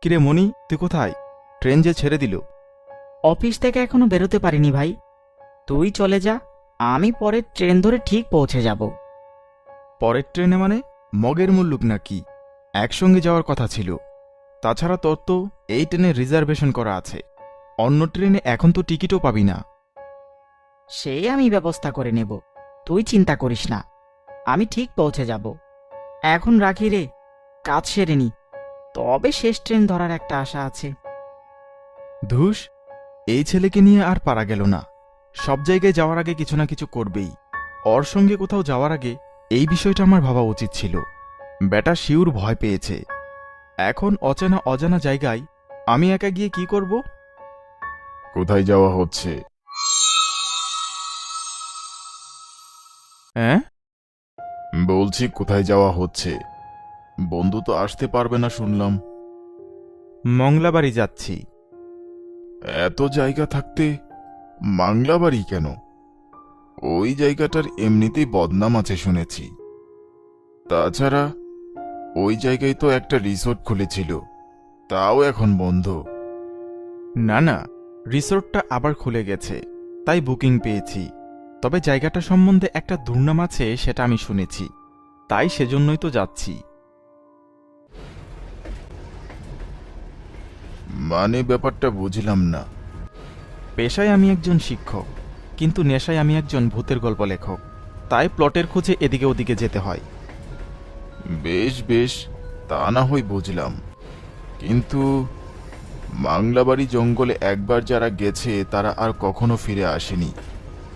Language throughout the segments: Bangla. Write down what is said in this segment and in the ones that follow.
কিরে মনি, তুই কোথায়? ট্রেন যে ছেড়ে দিল। অফিস থেকে এখনো বেরোতে পারিনি ভাই। তুই চলে যা, আমি পরের ট্রেন ধরে ঠিক পৌঁছে যাব। পরের ট্রেনে মানে? মগের মুল্লুক নাকি? একসঙ্গে যাওয়ার কথা ছিল। তাছাড়া তোর তো এই ট্রেনে রিজার্ভেশন করা আছে। অন্য ট্রেনে এখন তো টিকিটও পাবি না। সে আমি ব্যবস্থা করে নেব, তুই চিন্তা করিস না। আমি ঠিক পৌঁছে যাব। এখন রাখি রে, কাজ সেরে নি, তবে শেষ ট্রেন ধরার একটা আশা আছে। ধুস, এই ছেলেকে নিয়ে আর পারা গেল না। সব জায়গায় যাওয়ার আগে কিছু না কিছু করবেই। ওর সঙ্গে কোথাও যাওয়ার আগে এই বিষয়টা আমার ভাবা উচিত ছিল। বেটা শিউর ভয় পেয়েছে। এখন অচেনা অজানা জায়গায় আমি একা গিয়ে কি করব? কোথায় যাওয়া হচ্ছে? হ্যাঁ, বলছি কোথায় যাওয়া হচ্ছে? বন্ধু তো আসতে পারবে না শুনলাম। মংলাবাড়ি যাচ্ছি। এত জায়গা থাকতে মাংলাবাড়ি কেন? ওই জায়গাটার এমনিতেই বদনাম আছে শুনেছি। তাছাড়া ওই জায়গায় তো একটা রিসোর্ট খুলেছিল, তাও এখন বন্ধ। না না, রিসোর্টটা আবার খুলে গেছে, তাই বুকিং পেয়েছি। তবে জায়গাটা সম্বন্ধে একটা দুর্নাম আছে, সেটা আমি শুনেছি, তাই সেজন্যই তো যাচ্ছি। মানে ব্যাপারটা বুঝলাম না। পেশায় আমি একজন শিক্ষক, কিন্তু নেশায় আমি একজন ভূতের গল্প লেখক। তাই প্লটের খোঁজে এদিকে ওদিকে যেতে হয়। বেশ বেশ, তা না হয় বুঝলাম, কিন্তু মাংলাবাড়ি জঙ্গলে একবার যারা গেছে তারা আর কখনো ফিরে আসেনি,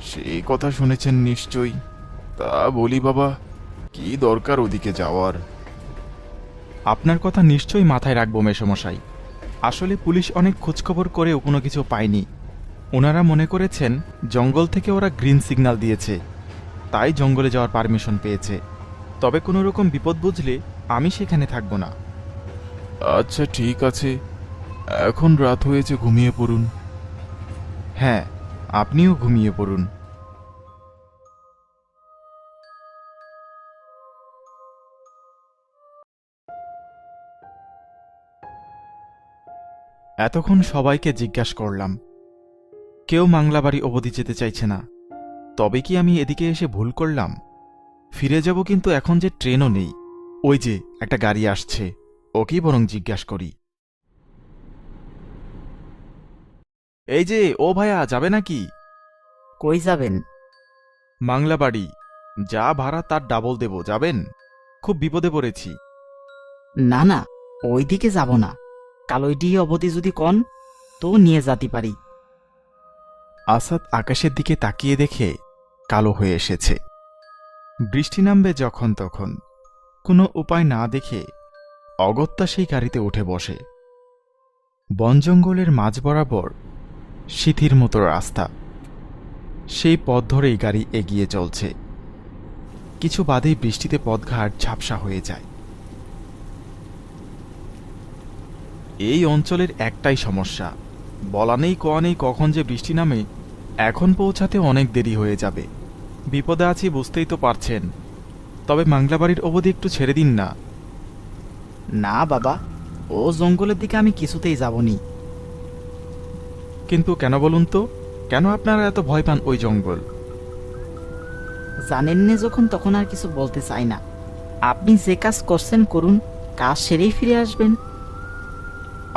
সেই কথা শুনেছেন নিশ্চয়ই। তা বলি বাবা, কি দরকার ওদিকে যাওয়ার? আপনার কথা নিশ্চয়ই মাথায় রাখবো মেসমশাই। আসলে পুলিশ অনেক খোঁজখবর করেও কোনো কিছু পায়নি। ওনারা মনে করেছেন জঙ্গল থেকে ওরা গ্রিন সিগন্যাল দিয়েছে, তাই জঙ্গলে যাওয়ার পারমিশন পেয়েছে। তবে কোনো রকম বিপদ বুঝলে আমি সেখানে থাকব না। আচ্ছা ঠিক আছে, এখন রাত হয়েছে, ঘুমিয়ে পড়ুন। হ্যাঁ, আপনিও ঘুমিয়ে পড়ুন। এতক্ষণ সবাইকে জিজ্ঞাসা করলাম, কেউ মাংলাবাড়ি অবধি যেতে চাইছে না। তবে কি আমি এদিকে এসে ভুল করলাম? ফিরে যাব, কিন্তু এখন যে ট্রেনও নেই। ওই যে একটা গাড়ি আসছে, ওকেই বরং জিজ্ঞাসা করি। এই যে, ও ভাইয়া, যাবে নাকি? কই যাবেন? মাংলাবাড়ি। যা ভাড়া তার ডাবল দেব, যাবেন? খুব বিপদে পড়েছি। না না, ওই দিকে যাব না। কালইডি অবধি যদি কন তো নিয়ে যেতে পারি। আসাদ আকাশের দিকে তাকিয়ে দেখে কালো হয়ে এসেছে। বৃষ্টি নামবে যখন তখন। কোনো উপায় না দেখে অগত্যা সেই গাড়িতে উঠে বসে। বন জঙ্গলের মাঝ বরাবর সিথির মতো রাস্তা, সেই পথ ধরেই গাড়ি এগিয়ে চলছে। কিছু বাদেই বৃষ্টিতে পথঘাট ঝাপসা হয়ে যায়। এই অঞ্চলের একটাই সমস্যা, বলা নেই কওয়া নেই কখন যে বৃষ্টি নামে। এখন পৌঁছাতে অনেক দেরি হয়ে যাবে। বিপদে আছি বুঝতেই তো পারছেন। তবে মাংলাবাড়ির অবধি একটু ছেড়ে দিন না। না বাবা, ও জঙ্গলের দিকে আমি কিছুতেই যাবনি। কিন্তু কেন বলুন তো, কেন আপনারা এত ভয় পান ওই জঙ্গল? জানেন না যখন, তখন আর কিছু বলতে চাই না। আপনি যে কাজ করছেন করুন, কাজ সেরেই ফিরে আসবেন।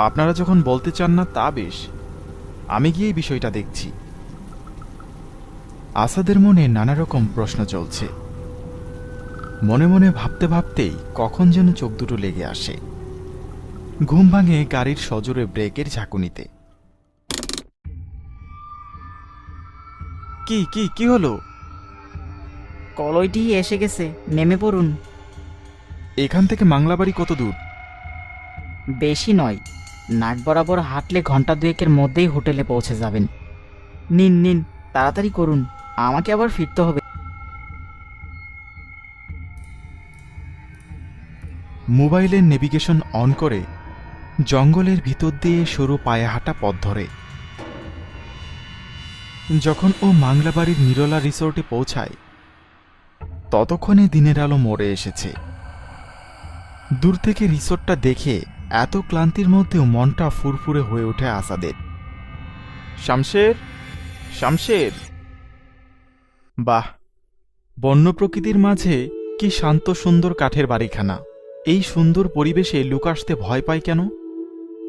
আপনারা যখন বলতে চান না তা বেশ, আমি গিয়ে এই বিষয়টা দেখছি। আসাদের মনে নানা রকম প্রশ্ন চলছে। মনে মনে ভাবতে ভাবতেই কখন যেন চোখ দুটো লেগে আসে। ঘুম ভাঙে গাড়ির সজোরে ব্রেকের ঝাঁকুনিতে। কি কি কি হলো? কলইডি এসে গেছে, নেমে পড়ুন। এখান থেকে মাংলাবাড়ি কত দূর? বেশি নয়, নাক বরাবর হাঁটলে ঘন্টা দুয়েকের মধ্যেই হোটেলে পৌঁছে যাবেন। নিন নিন, তাড়াতাড়ি করুন, আমাকে আবার ফিরতে হবে। মোবাইলের নেভিগেশন অন করে জঙ্গলের ভিতর দিয়ে সরু পায়ে হাঁটা পথ ধরে। যখন ও মাংলাবাড়ির নিরলা রিসোর্টে পৌঁছায়, ততক্ষণে দিনের আলো মরে এসেছে। দূর থেকে রিসোর্টটা দেখে এত ক্লান্তির মধ্যেও মনটা ফুরফুরে হয়ে ওঠে আসাদের। শামশের, শামশের! বাহ, বন্য প্রকৃতির মাঝে কি শান্ত সুন্দর কাঠের বাড়িখানা! এই সুন্দর পরিবেশে লুক আসতে ভয় পায় কেন?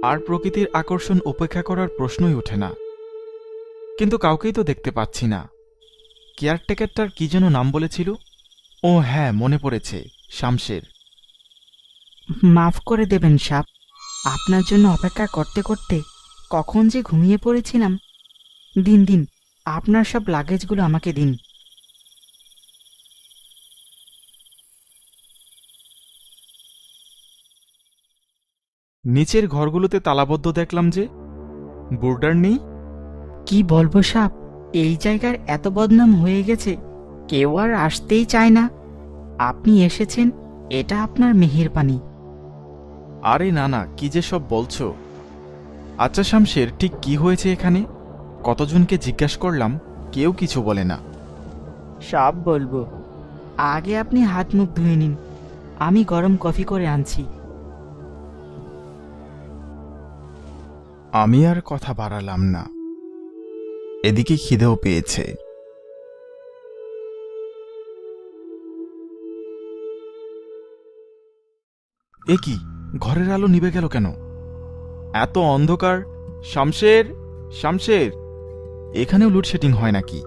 আর প্রকৃতির আকর্ষণ উপেক্ষা করার প্রশ্নই ওঠে না। কিন্তু কাউকেই তো দেখতে পাচ্ছি না। কেয়ারটেকারটার কি যেন নাম বলেছিল? ও হ্যাঁ, মনে পড়েছে, শামশের। মাফ করে দেবেন সাপ, আপনার জন্য অপেক্ষা করতে করতে কখন যে ঘুমিয়ে পড়েছিলাম। দিন দিন, আপনার সব লাগেজগুলো আমাকে দিন। নিচের ঘরগুলোতে তালাবদ্ধ দেখলাম যে, বোর্ডার নেই। কি বলবো সাপ, এই জায়গার এত বদনাম হয়ে গেছে, কেউ আর আসতেই চায় না। আপনি এসেছেন, এটা আপনার মেহেরবানি। আরে না না, কি যে সব বলছো! আচ্ছা শামশের, ঠিক কি হয়েছে এখানে? কতজনকে জিজ্ঞেস করলাম, কেউ কিছু বলে না। সব বলবো, আগে আপনি হাত মুখ ধুয়ে নিন, আমি গরম কফি করে আনছি। আমি আর কথা বাড়ালাম না। এদিকে খিদেও পেয়েছে। এ কি, ঘরের আলো নিভে গেল কেন? এত অন্ধকার! শামশের, শামশের! এখানেও লোডশেডিং হয় নাকি?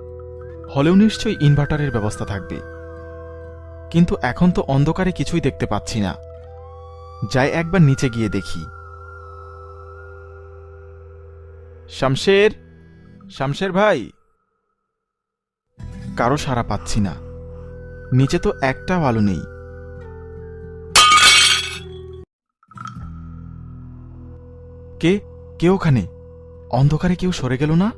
হলেও নিশ্চয়ই ইনভার্টারের ব্যবস্থা থাকবে। কিন্তু এখন তো অন্ধকারে কিছুই দেখতে পাচ্ছি না। যাই একবার নিচে গিয়ে দেখি। শামশের, শামশের ভাই! কারো সাড়া পাচ্ছি না। নিচে তো একটাও আলো নেই। কে কে ওখানে? অন্ধকারে কেউ সরে গেল না?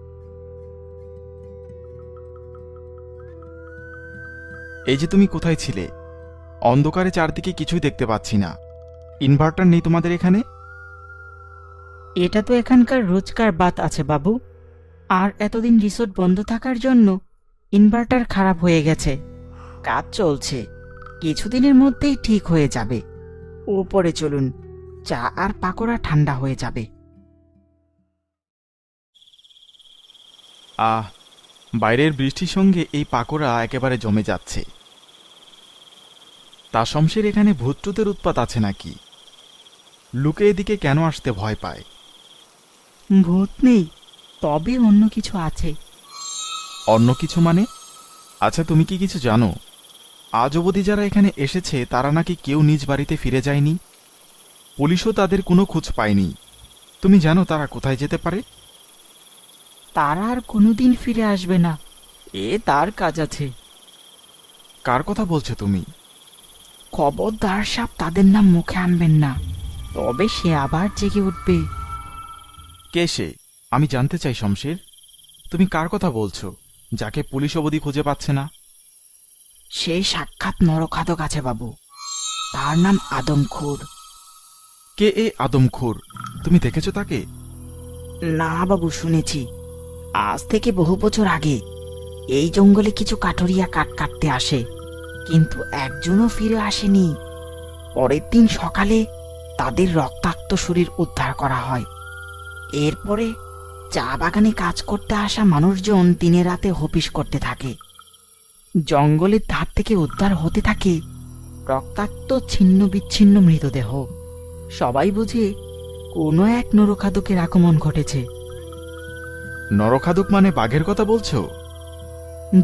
এই যে, তুমি কোথায় ছিলে? অন্ধকারে চারদিকে কিছুই দেখতে পাচ্ছি না। ইনভার্টার নেই তোমাদের এখানে? এটা তো এখানকার রোজকার বাত আছে বাবু। আর এতদিন রিসোর্ট বন্ধ থাকার জন্য ইনভার্টার খারাপ হয়ে গেছে। কাজ চলছে, কিছুদিনের মধ্যেই ঠিক হয়ে যাবে। উপরে চলুন, চা আর পাকোড়া ঠান্ডা হয়ে যাবে। আহ, বাইরের বৃষ্টির সঙ্গে এই পাকোড়া একেবারে জমে যাচ্ছে। তা শমশের, এখানে ভূতটুতের উৎপাত আছে নাকি? লুকে এদিকে কেন আসতে ভয় পায়? ভূত নেই, তবে অন্য কিছু আছে। অন্য কিছু মানে? আচ্ছা, তুমি কি কিছু জানো? আজ অবধি যারা এখানে এসেছে তারা নাকি কেউ নিজ বাড়িতে ফিরে যায়নি। পুলিশও তাদের কোনো খোঁজ পায়নি। তুমি জানো তারা কোথায় যেতে পারে? তারা আর কোনোদিন ফিরে আসবে না, এ তার কাজ আছে। কার কথা বলছো তুমি? খবরদার সাপ, তাদের নাম মুখে আনবেন না, তবে সে আবার জেগে উঠবে। কে সে? আমি জানতে চাই শমশের। তুমি কার কথা বলছো, যাকে পুলিশ অবধি খুঁজে পাচ্ছে না? সেই সাক্ষাৎ নরখাদক আছে বাবু, তার নাম আদমখোর। কে এ আদমখোর? তুমি দেখেছো তাকে? না বাবু, শুনেছি। আজ থেকে বহু বছর আগে এই জঙ্গলে কিছু কাঠুরিয়া কাঠ কাটতে আসে, কিন্তু একজনও ফিরে আসেনি। পরের দিন সকালে তাদের রক্তাক্ত শরীর উদ্ধার করা হয়। এরপরে চা বাগানে কাজ করতে আসা মানুষজন দিনে রাতে হপিস করতে থাকে। জঙ্গলের ধার থেকে উদ্ধার হতে থাকে রক্তাক্ত ছিন্ন বিচ্ছিন্ন মৃতদেহ। সবাই বুঝে কোনো এক নরখাদকের আগমন ঘটেছে। নরখাদক মানে বাঘের কথা বলছো?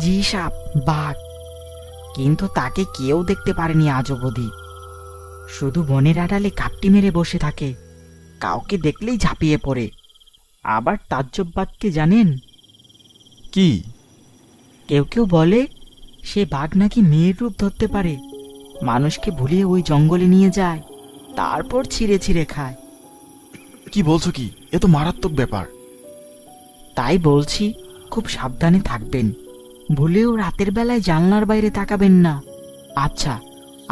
জি সাপ, বাঘ। কিন্তু তাকে কেউ দেখতে পারেনি আজ অবধি। শুধু বনের আড়ালে কাপটি মেরে বসে থাকে, কাউকে দেখলেই ঝাঁপিয়ে পড়ে। আবার তাজ্জব বাঘকে জানেন? কি? কেউ কেউ বলে সে বাঘ নাকি মেয়ের রূপ ধরতে পারে, মানুষকে ভুলিয়ে ওই জঙ্গলে নিয়ে যায়, তারপর ছিঁড়ে ছিঁড়ে খায়। কি বলছো কি? এ তো মারাত্মক ব্যাপার। তাই বলছি, খুব সাবধানে থাকবেন। ভুলেও রাতের বেলায় জানলার বাইরে তাকাবেন না। আচ্ছা,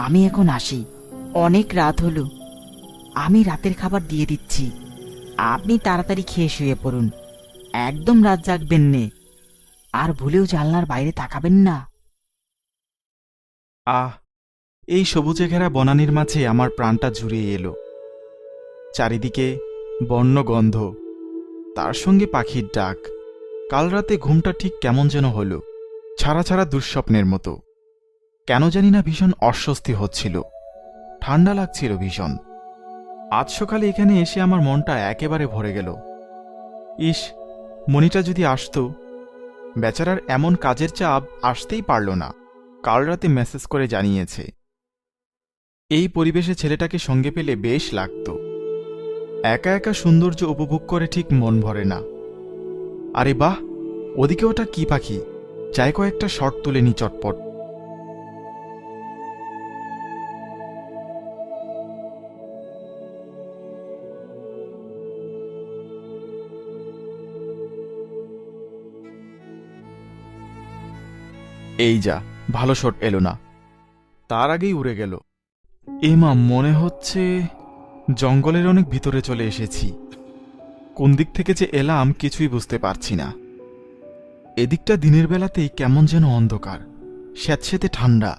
আমি এখন আসি, অনেক রাত হলো। আমি রাতের খাবার দিয়ে দিচ্ছি, আপনি তাড়াতাড়ি খেয়ে শুয়ে পড়ুন। একদম রাত জাগবেন নে, আর ভুলেও জানলার বাইরে তাকাবেন না। আহ, এই সবুজে ঘেরা বনানীর মাঝে আমার প্রাণটা জুড়িয়ে এলো। চারিদিকে বন্য গন্ধ, তার সঙ্গে পাখির ডাক। কাল রাতে ঘুমটা ঠিক কেমন যেন হল, ছাড়া ছাড়া দুঃস্বপ্নের মতো। কেন জানি না ভীষণ অস্বস্তি হচ্ছিল, ঠান্ডা লাগছিল ভীষণ। আজ সকালে এখানে এসে আমার মনটা একেবারে ভরে গেল। ইস, মণিটা যদি আসতো! বেচারার এমন কাজের চাপ আসতেই পারল না, কাল রাতে মেসেজ করে জানিয়েছে। এই পরিবেশে ছেলেটাকে সঙ্গে পেলে বেশ লাগত। একা একা সৌন্দর্য উপভোগ করে ঠিক মন ভরে না। আরে বাহ, ওদিকে ওটা কি পাখি! চাই কয়েকটা শট তুলে নি চটপট। এই যা, ভালো শট এলো না, তার আগেই উড়ে গেল। মা, মনে হচ্ছে জঙ্গলের অনেক ভিতরে চলে এসেছি। কোন দিক থেকে যে এলাম কিছুই বুঝতে পারছি না। এদিকটা দিনের বেলাতেই কেমন যেন অন্ধকার, স্যাঁতস্যাঁতে ঠান্ডা,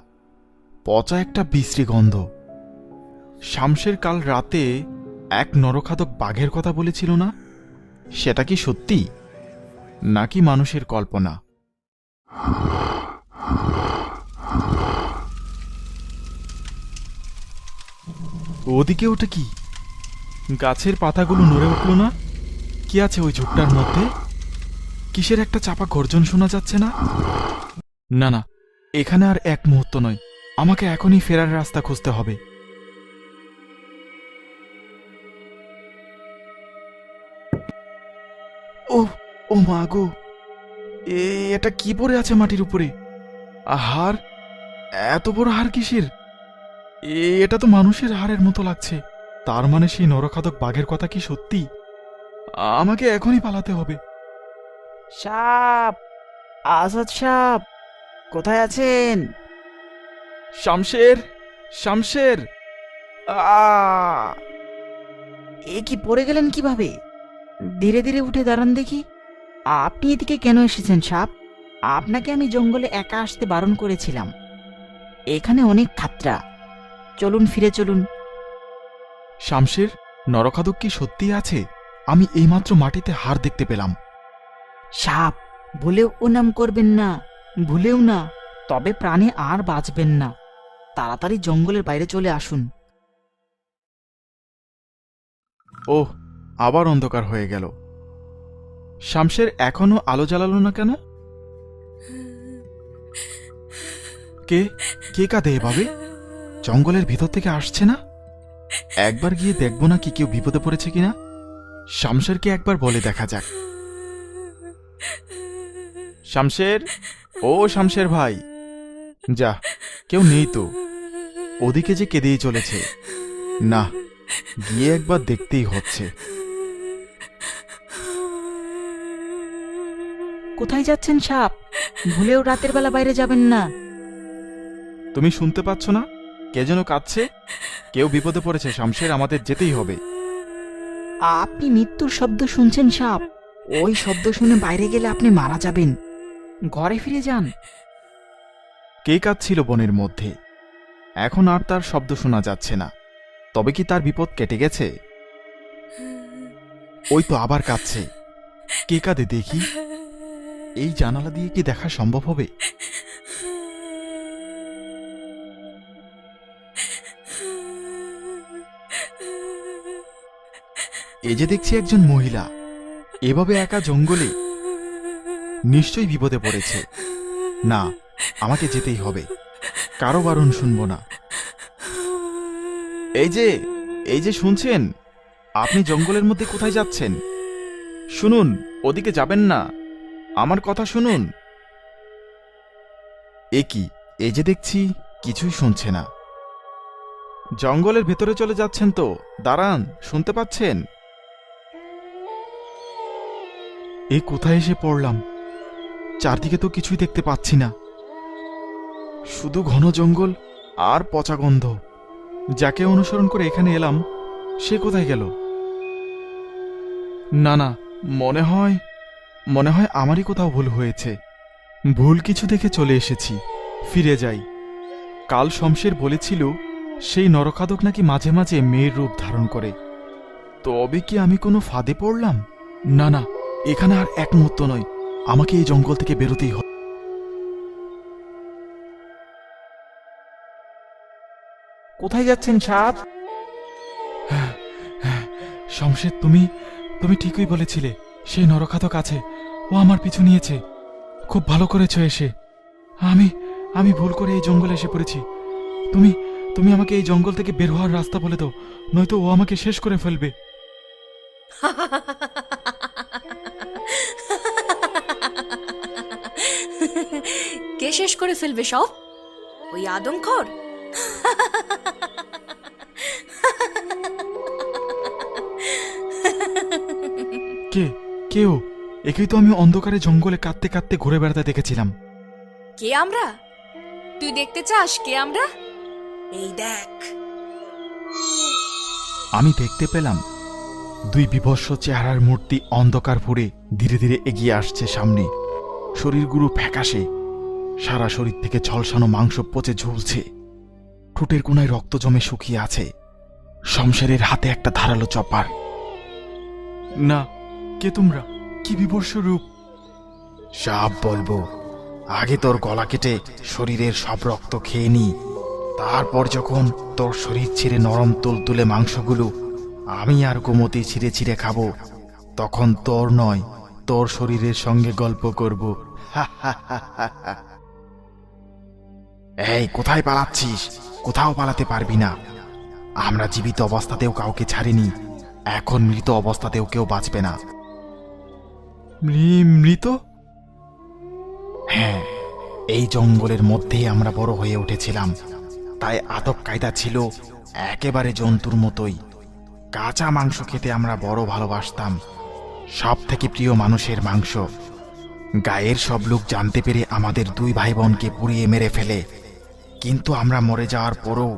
পচা একটা বিশ্রী গন্ধ। শামসের কাল রাতে এক নরখাদক বাঘের কথা বলেছিল না? সেটা কি সত্যি নাকি মানুষের কল্পনা? ওদিকে ওটা কি? গাছের পাতাগুলো নড়ে উঠল না? কি আছে ওই ঝোপটার মধ্যে? কিসের একটা চাপা গর্জন শোনা যাচ্ছে না? না না, এখানে আর এক মুহূর্ত নয়, আমাকে এখনই ফেরার রাস্তা খুঁজতে হবে। ও ও মা গো, এটা কি পড়ে আছে মাটির উপরে? হাড়? এত বড় হাড় কিসের? এটা তো মানুষের হাড়ের মতো লাগছে। তার মানে সেই নরখাদক বাঘের কথা কি সত্যি? আমাকে এখনই পালাতে হবে। সাপ! আসাদ সাপ, কোথায় আছেন? শামশের, শামশের! এ কি, পড়ে গেলেন কিভাবে? ধীরে ধীরে উঠে দাঁড়ান দেখি। আপনি এদিকে কেন এসেছেন সাপ? আপনাকে আমি জঙ্গলে একা আসতে বারণ করেছিলাম। এখানে অনেক খাতরা, চলুন ফিরে চলুন। শামশের, নরখাদক কি সত্যি আছে? আমি এইমাত্র মাটিতে হাড় দেখতে পেলাম। সাপ, ভুলেও ও নাম করবেন না, ভুলেও না, তবে প্রাণে আর বাঁচবেন না। তাড়াতাড়ি জঙ্গলের বাইরে চলে আসুন। ওহ, আবার অন্ধকার হয়ে গেল। শামশের এখনো আলো জ্বালালো না কেন? কে কে কাঁদে এভাবে? জঙ্গলের ভিতর থেকে আসছে না? একবার গিয়ে দেখব না কি কেউ বিপদে পড়েছে কিনা। শামশেরকে একবার বলে দেখা যাক। শামশের, ও শামশের ভাই! যা, কেউ নেই তো। ওদিকে যে কেঁদেই চলেছে। না, গিয়ে একবার দেখতেই হচ্ছে। কোথায় যাচ্ছেন সাপ? ভুলেও রাতের বেলা বাইরে যাবেন না। তুমি শুনতে পাচ্ছ না? কে যেন কাঁদছে। কেউ বিপদে পড়েছে শামশের, আমাদের যেতেই হবে। আপনি মৃত্যুর শব্দ শুনছেন সাপ? ওই শব্দ শুনে বাইরে গেলে আপনি মারা যাবেন। ঘরে ফিরে যান। কে কাঁদছিল বনের মধ্যে? এখন আর তার শব্দ শোনা যাচ্ছে না। তবে কি তার বিপদ কেটে গেছে? ওই তো আবার কাঁদছে। কে কাঁদে দেখি? এই জানালা দিয়ে কি দেখা সম্ভব হবে? এ যে দেখছি একজন মহিলা, এভাবে একা জঙ্গলে, নিশ্চয়ই বিপদে পড়েছে। না, আমাকে যেতেই হবে, কারো বারণ শুনব না। এই যে শুনছেন? আপনি জঙ্গলের মধ্যে কোথায় যাচ্ছেন? শুনুন, ওদিকে যাবেন না, আমার কথা শুনুন। এ কি, এই যে দেখছি কিছুই শুনছে না। জঙ্গলের ভেতরে চলে যাচ্ছেন তো? দাঁড়ান, শুনতে পাচ্ছেন? এই কোথায় এসে পড়লাম? চারদিকে তো কিছুই দেখতে পাচ্ছি না, শুধু ঘন জঙ্গল আর পচা গন্ধ। যাকে অনুসরণ করে এখানে এলাম সে কোথায় গেল? না না, মনে হয় আমারই কোথাও ভুল হয়েছে। ভুল কিছু দেখে চলে এসেছি, ফিরে যাই। কাল শমশের বলেছিল সেই নরখাদক নাকি মাঝে মাঝে মেয়ের রূপ ধারণ করে। তবে কি আমি কোনো ফাঁদে পড়লাম? না না, এখানে আর এক মুহূর্ত নয়, আমাকে এই জঙ্গল থেকে বেরোতেই হবে। কোথায় যাচ্ছেন সাপ? শমশের, তুমি তুমি ঠিকই বলেছিলে, সেই নরখাতক আছে, ও আমার পিছু নিয়েছে। খুব ভালো করেছো এসে। আমি ভুল করে এই জঙ্গলে এসে পড়েছি। তুমি তুমি আমাকে এই জঙ্গল থেকে বের হওয়ার রাস্তা বলে দাও, নয়তো ও আমাকে শেষ করে ফেলবে। কে শেষ করে ফেলবে সব? ওই আদমখোর? কে কে ও? একেই তো আমি অন্ধকারে জঙ্গলে কাঁদতে কাঁদতে ঘুরে বেড়াতে দেখেছিলাম। কে আমরা? তুই দেখতে চাস কে আমরা? এই দেখ। আমি দেখতে পেলাম দুই বিভৎস চেহারার মূর্তি অন্ধকার ফুঁড়ে ধীরে ধীরে এগিয়ে আসছে সামনে। শরীরগুলো ফ্যাকাশে, সারা শরীর থেকে ঝলসানো মাংস পচে ঝুলছে, ঠোঁটের কোনায় রক্ত জমে শুকিয়ে আছে। শমশেরের হাতে একটা ধারালো চপার। না, কে তোমরা? কি বিভৎস রূপ! সাপ বলবো, আগে তোর গলা কেটে শরীরের সব রক্ত খেয়ে নি, তারপর যখন তোর শরীর ছিঁড়ে নরম তুলতুলে মাংসগুলো আমি আর গোমতী ছিঁড়ে ছিঁড়ে খাবো, তখন তোর নয়, তোর শরীরের সঙ্গে গল্প করব। এই, কোথায় পালাচ্ছিস? কোথাও পালাতে পারবি না। আমরা জীবিত অবস্থাতেও কাউকে ছাড়িনি, এখন মৃত অবস্থাতেও কেউ বাঁচবে না। মৃত? হ্যাঁ, এই জঙ্গলের মধ্যেই আমরা বড় হয়ে উঠেছিলাম, তাই আদব কায়দা ছিল একেবারে জন্তুর মতোই। কাঁচা মাংস খেতে আমরা বড় ভালোবাসতাম, সব থেকে প্রিয় মানুষের মাংস। গায়ের সব লোক জানতে পেরে আমাদের দুই ভাই বোনকে পুড়িয়ে মেরে ফেলে, কিন্তু আমরা মরে যাওয়ার পরও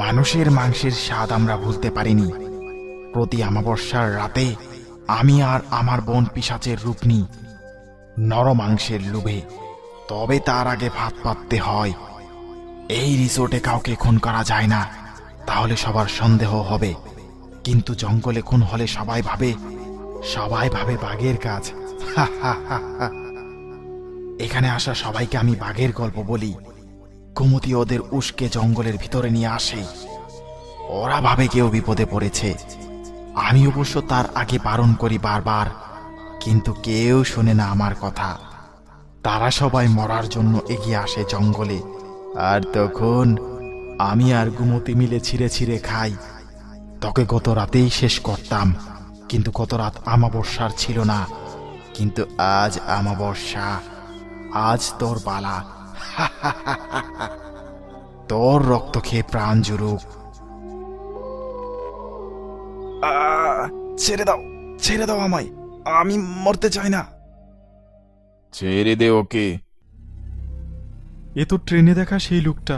মানুষের মাংসের স্বাদ আমরা ভুলতে পারিনি। প্রতি অমাবস্যার রাতে আমি আর আমার বোন পিশাচের রূপ নিই, নর মাংসের লোভে। তবে তার আগে ভাত পাততে হয়। এই রিসোর্টে কাউকে খুন করা যায় না, তাহলে সবার সন্দেহ হবে, কিন্তু জঙ্গলে খুন হলে সবাই ভাবে বাঘের কাজ। এখানে আসা সবাইকে আমি বাঘের গল্প বলি। কুমতি ওদের উস্কে জঙ্গলের ভিতরে নিয়ে আসে। ওরা ভাবে কেউ বিপদে পড়েছে। আমি অবশ্য তার আগে বারণ করি বারবার, কিন্তু কেউ শোনে না আমার কথা। তারা সবাই মরার জন্য এগিয়ে আসে জঙ্গলে, আর তখন আমি আর গুমতি মিলে ছিঁড়ে ছিঁড়ে খাই। তোকে গত রাতেই শেষ করতাম, কিন্তু গত রাত আমাবস্যার ছিল না, কিন্তু আজ আমাবস্যা, আজ তোর পালা। তোর রক্ত খেয়ে প্রাণ জুড়ুক। ছেড়ে দাও আমায়, আমি মরতে চাই না। ছেড়ে দে ওকে। এ তো ট্রেনে দেখা সেই লোকটা।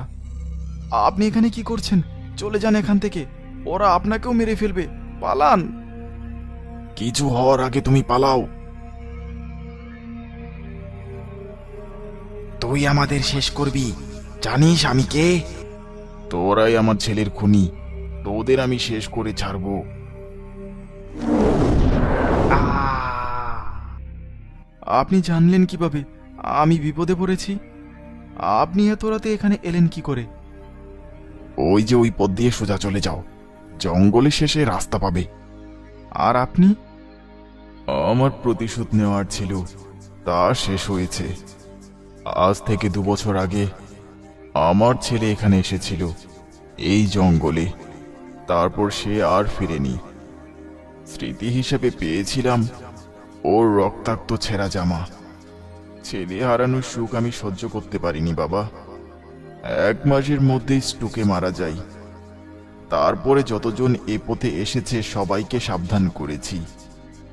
আপনি এখানে কি করছেন? চলে যান এখান থেকে, ওরা আপনাকেও মেরে ফেলবে, পালান। কিছু হওয়ার আগে তুমি পালাও। তুই আমাদের শেষ করবি, জানিস আমি কে? তোরাই আমার ছেলের খুনি, তোদের আমি শেষ করে ছাড়বো। আপনি জানলেন কিভাবে আমি বিপদে পড়েছি? আপনি এত রাতে এখানে এলেন কি করে? ওই যে ওই পথ দিয়ে সোজা চলে যাও, জঙ্গলের শেষে রাস্তা পাবে। আর আপনি? আমার প্রতিশোধ নেওয়ার ছিল, তা শেষ হয়েছে। আজ থেকে 2 বছর আগে আমার ছেলে এখানে এসেছিল, এই জঙ্গলে। তারপর সে আর ফিরেনি। স্মৃতি হিসেবে পেয়েছিলাম ওর রক্তাক্ত ছেঁড়া জামা। ছেলে হারানোর সুখ আমি সহ্য করতে পারিনি বাবা। 1 মাসের মধ্যেই স্ট্রোকে মারা যায়। তারপরে যতজন এ পথে এসেছে সবাইকে সাবধান করেছি,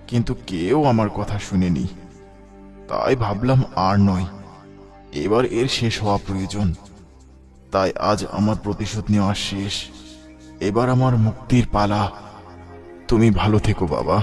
কিন্তু কেউ আমার কথা শুনেনি। তাই ভাবলাম আর নয়, এবার এর শেষ হওয়া প্রয়োজন। তাই আজ আমার প্রতিশোধ নেওয়া শেষ, এবার আমার মুক্তির পালা। তুমি ভালো থেকো বাবা।